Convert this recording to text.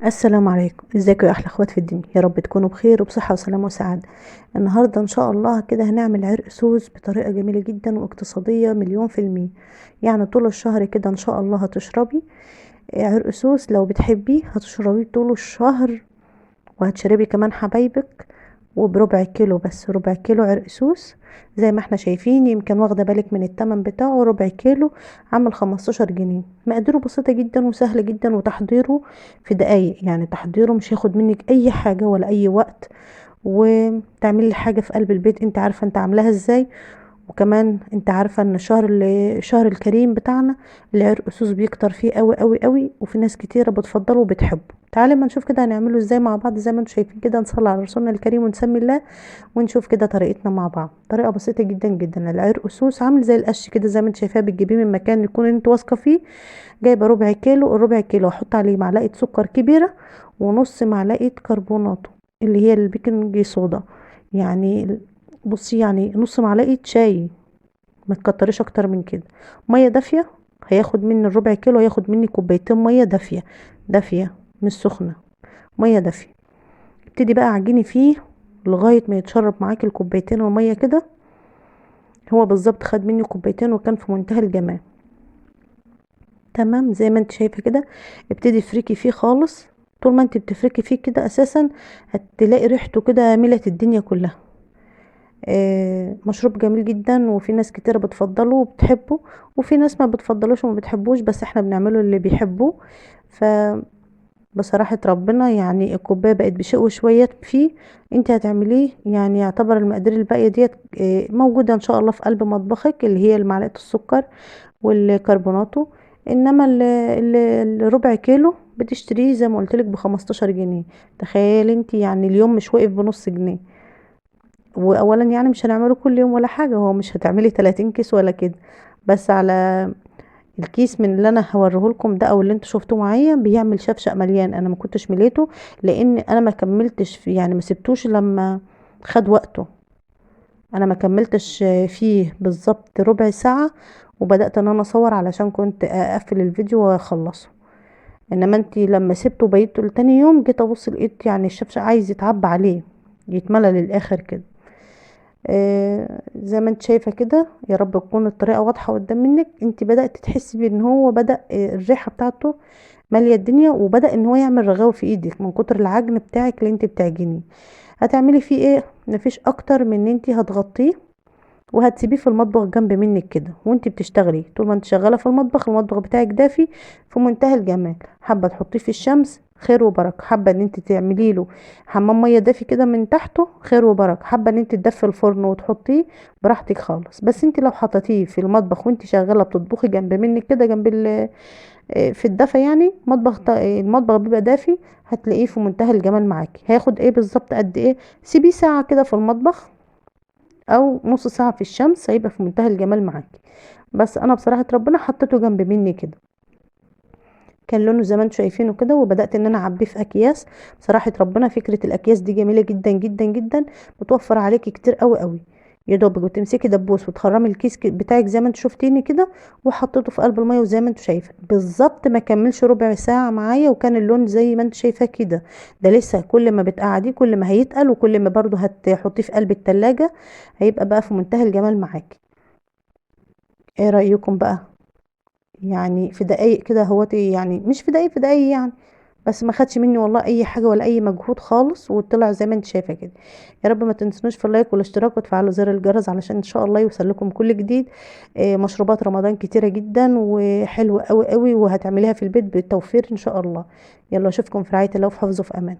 السلام عليكم، ازيكم يا احلى اخوات في الدنيا؟ يا رب تكونوا بخير وبصحه وسلامه وسعاده. النهارده ان شاء الله كده هنعمل عرق سوس بطريقه جميله جدا واقتصاديه مليون في الميه. يعني طول الشهر كده ان شاء الله هتشربي عرق سوس. لو بتحبيه هتشربيه طول الشهر، وهتشربي كمان حبايبك. وبربع كيلو، بس ربع كيلو عرق سوس زي ما احنا شايفين. يمكن واخده بالك من التمن بتاعه، ربع كيلو عامل 15 جنيه. مقاديره بسيطه جدا وسهله جدا، وتحضيره في دقايق. يعني تحضيره مش هياخد منك اي حاجه ولا اي وقت، وتعملي الحاجه في قلب البيت. انت عارفه انت عاملاها ازاي. وكمان انت عارفه ان الشهر الكريم بتاعنا العرق سوس بيكتر فيه قوي قوي قوي، وفي ناس كتيره بتفضله وبتحبه. تعالى ما نشوف كده هنعمله ازاي مع بعض. زي ما انتم شايفين كده، نصلي على رسولنا الكريم ونسمي الله ونشوف كده طريقتنا مع بعض. طريقه بسيطه جدا جدا. العرق سوس عامل زي القش كده، زي ما انت شايفاه. بتجيبيه من مكان يكون انت واثقه فيه. جايبه ربع كيلو، الربع كيلو احط عليه معلقه سكر كبيره ونص معلقه كربوناتو، اللي هي البيكنج صودا. يعني بصي، يعني نص معلقه شاي، ما تكتريش اكتر من كده. ميه دافيه. هياخد مني الربع كيلو، هياخد مني كوبايتين ميه دافيه. دافيه مش سخنه، ميه دافيه. ابتدي بقى عجيني فيه لغايه ما يتشرب معاكي الكوبايتين الميه كده. هو بالظبط خد مني كوبايتين وكان في منتهى الجمال. تمام زي ما انت شايفه كده. ابتدي افركي فيه خالص. طول ما انت بتفركي فيه كده اساسا هتلاقي ريحته كده ملت الدنيا كلها. مشروب جميل جدا، وفي ناس كتيرة بتفضله وبتحبه، وفي ناس ما بتفضلوش وما بتحبوش، بس احنا بنعمله اللي بيحبوه. فبصراحة ربنا يعني الكوباية بقت بشيء وشوية فيه. انت هتعمليه يعني يعتبر المقادير الباقية ديت موجودة ان شاء الله في قلب مطبخك، اللي هي معلقة السكر والكربوناتو. انما الربع كيلو بتشتريه زي ما قلت لك ب15 جنيه. تخيل انت، يعني اليوم مش واقف بنص جنيه. واولا يعني مش هنعمله كل يوم ولا حاجه، هو مش هتعملي 30 كيس ولا كده. بس على الكيس من اللي انا هوريهولكم ده او اللي انتوا شفتوه معايا بيعمل شفشق مليان. انا ما كنتش مليته لان انا ما كملتش فيه، يعني ما سبتوش لما خد وقته. انا ما كملتش فيه بالظبط ربع ساعه، وبدات ان انا اصور علشان كنت اقفل الفيديو واخلصه. انما انتي لما سبته بقيته لتاني يوم، جيت ابص لقيت يعني الشفشق عايز يتعبى عليه، يتملى للاخر كده. زي ما انت شايفة كده. يا رب تكون الطريقة واضحة قدام منك. انت بدأت تحسي بان هو بدأ الريحة بتاعته مالية الدنيا، وبدأ ان هو يعمل رغاوة في ايدك من كتر العجن بتاعك اللي انت بتعجنيه. هتعملي فيه ايه؟ مفيش اكتر من ان انت هتغطيه وهتسيبيه في المطبخ جنب منك كده وانت بتشتغلي. طول ما انت شغاله في المطبخ بتاعك دافي في منتهى الجمال. حابه تحطيه في الشمس خير وبركه، حابه ان انت تعملي له حمام ميه دافي كده من تحته خير وبركه، حابه ان انت تدفي الفرن وتحطيه براحتك خالص. بس انت لو حطيتيه في المطبخ وانت شغاله بتطبخي جنب منك كده جنب في الدفا، يعني المطبخ بيبقى دافي. هتلاقيه في منتهى الجمال معاكي. هياخد ايه بالظبط قد ايه؟ سيبيه ساعه كده في المطبخ او نص ساعة في الشمس، هيبقى في منتهى الجمال معاكي. بس انا بصراحة ربنا حطيته جنب مني كده، كان لونه زي ما انتم شايفينه كده، وبدأت ان انا اعبيه في اكياس. بصراحة ربنا فكرة الاكياس دي جميلة جدا جدا جدا، بتوفر عليكي كتير قوي قوي. يا دوبك بتمسكي دبوس وتخرمي الكيس بتاعك زي ما انتم شفتيني كده، وحطيته في قلب الميه. وزي ما انتم شايفه بالظبط ما كملش ربع ساعه معايا وكان اللون زي ما انتم شايفاه كده. ده لسه كل ما بتقعديه كل ما هيتقل، وكل ما برضو هتحطيه في قلب التلاجة هيبقى بقى في منتهى الجمال معاكي. ايه رأيكم بقى؟ يعني في دقايق كده اهوت، يعني مش في دقايق، في دقايق يعني. بس ما خدش مني والله اي حاجه ولا اي مجهود خالص، وطلع زي ما انت شايفه كده. يا رب ما تنسونوش في اللايك والاشتراك وتفعلوا زر الجرس علشان ان شاء الله يوصل لكم كل جديد. مشروبات رمضان كتيره جدا وحلوه قوي قوي، وهتعمليها في البيت بالتوفير ان شاء الله. يلا اشوفكم في رعايه الله وفي حفظه في امان.